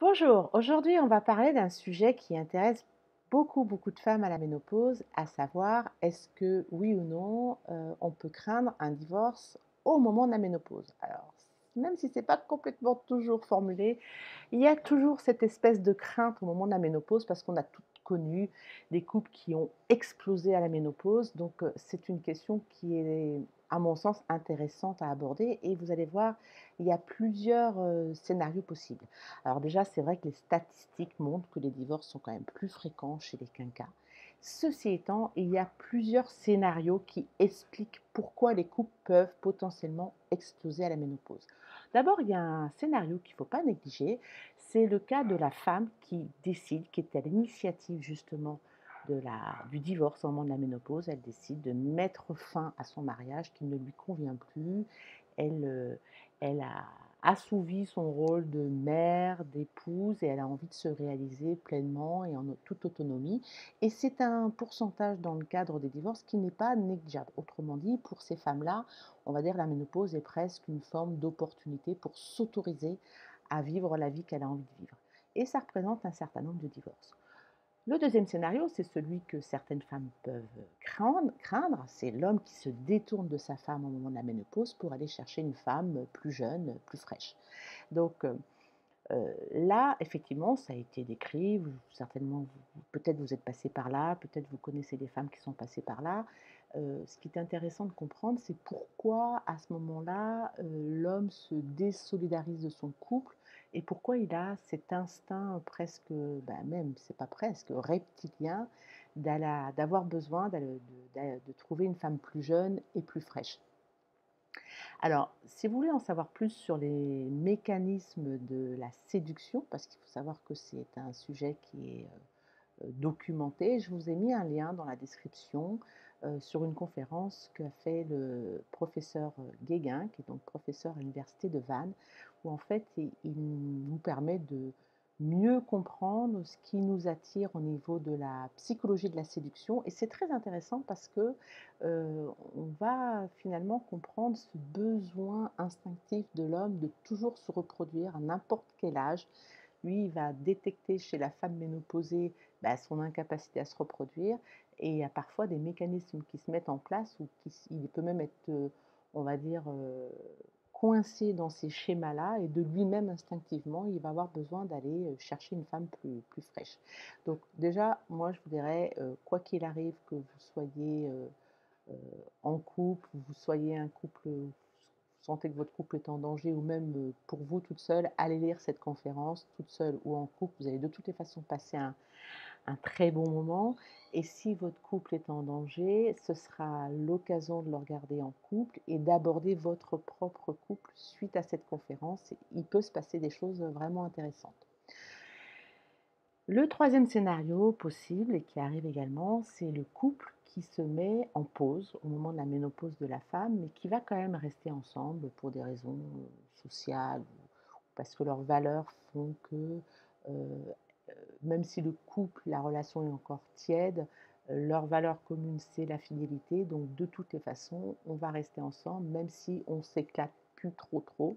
Bonjour, aujourd'hui on va parler d'un sujet qui intéresse beaucoup de femmes à la ménopause, à savoir est-ce que oui ou non on peut craindre un divorce au moment de la ménopause. Alors, même si c'est pas complètement toujours formulé, il y a toujours cette espèce de crainte au moment de la ménopause parce qu'on a toutes connu des couples qui ont explosé à la ménopause. Donc c'est une question qui est à mon sens intéressante à aborder et vous allez voir, il y a plusieurs scénarios possibles. Alors déjà, c'est vrai que les statistiques montrent que les divorces sont quand même plus fréquents chez les quinquas. Ceci étant, il y a plusieurs scénarios qui expliquent pourquoi les couples peuvent potentiellement exploser à la ménopause. D'abord, il y a un scénario qu'il ne faut pas négliger, c'est le cas de la femme qui décide, qui est à l'initiative justement du divorce au moment de la ménopause. Elle décide de mettre fin à son mariage qui ne lui convient plus. Elle a assouvi son rôle de mère, d'épouse et elle a envie de se réaliser pleinement et en toute autonomie. Et c'est un pourcentage dans le cadre des divorces qui n'est pas négligeable. Autrement dit, pour ces femmes-là, on va dire la ménopause est presque une forme d'opportunité pour s'autoriser à vivre la vie qu'elle a envie de vivre. Et ça représente un certain nombre de divorces. Le deuxième scénario, c'est celui que certaines femmes peuvent craindre, c'est l'homme qui se détourne de sa femme au moment de la ménopause pour aller chercher une femme plus jeune, plus fraîche. Donc là, effectivement, ça a été décrit, certainement, peut-être vous êtes passé par là, peut-être vous connaissez des femmes qui sont passées par là. Ce qui est intéressant de comprendre, c'est pourquoi à ce moment-là, l'homme se désolidarise de son couple et pourquoi il a cet instinct presque, même, c'est pas presque, reptilien, d'avoir besoin de trouver une femme plus jeune et plus fraîche. Alors, si vous voulez en savoir plus sur les mécanismes de la séduction, parce qu'il faut savoir que c'est un sujet qui est documenté, je vous ai mis un lien dans la description sur une conférence qu'a fait le professeur Guéguin, qui est donc professeur à l'université de Vannes, où en fait il nous permet de mieux comprendre ce qui nous attire au niveau de la psychologie de la séduction. Et c'est très intéressant parce que on va finalement comprendre ce besoin instinctif de l'homme de toujours se reproduire à n'importe quel âge. Lui, il va détecter chez la femme ménopausée son incapacité à se reproduire et il y a parfois des mécanismes qui se mettent en place ou il peut même être, on va dire, coincé dans ces schémas-là et de lui-même instinctivement, il va avoir besoin d'aller chercher une femme plus fraîche. Donc déjà, moi je vous dirais, quoi qu'il arrive, que vous soyez en couple, vous soyez un couple, vous sentez que votre couple est en danger ou même pour vous toute seule, allez lire cette conférence, toute seule ou en couple, vous allez de toutes les façons passer un très bon moment. Et si votre couple est en danger, ce sera l'occasion de le regarder en couple et d'aborder votre propre couple suite à cette conférence. Il peut se passer des choses vraiment intéressantes. Le troisième scénario possible et qui arrive également, c'est le couple qui se met en pause au moment de la ménopause de la femme, mais qui va quand même rester ensemble pour des raisons sociales ou parce que leurs valeurs font que, même si le couple, la relation est encore tiède, leur valeur commune, c'est la fidélité. Donc de toutes les façons, on va rester ensemble, même si on s'éclate plus trop.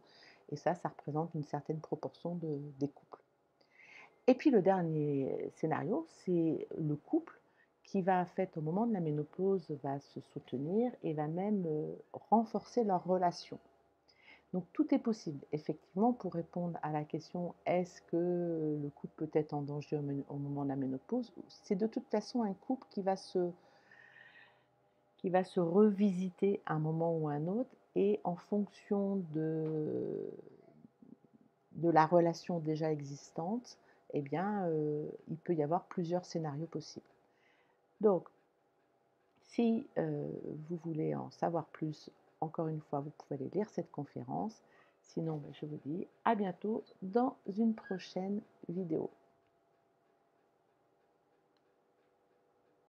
Et ça représente une certaine proportion des couples. Et puis le dernier scénario, c'est le couple qui va, en fait, au moment de la ménopause, va se soutenir et va même renforcer leur relation. Donc tout est possible, effectivement, pour répondre à la question est-ce que le couple peut être en danger au moment de la ménopause? C'est de toute façon un couple qui va se revisiter à un moment ou à un autre et en fonction de la relation déjà existante, eh bien, il peut y avoir plusieurs scénarios possibles. Donc, si vous voulez en savoir plus, encore une fois, vous pouvez aller lire cette conférence. Sinon, je vous dis à bientôt dans une prochaine vidéo.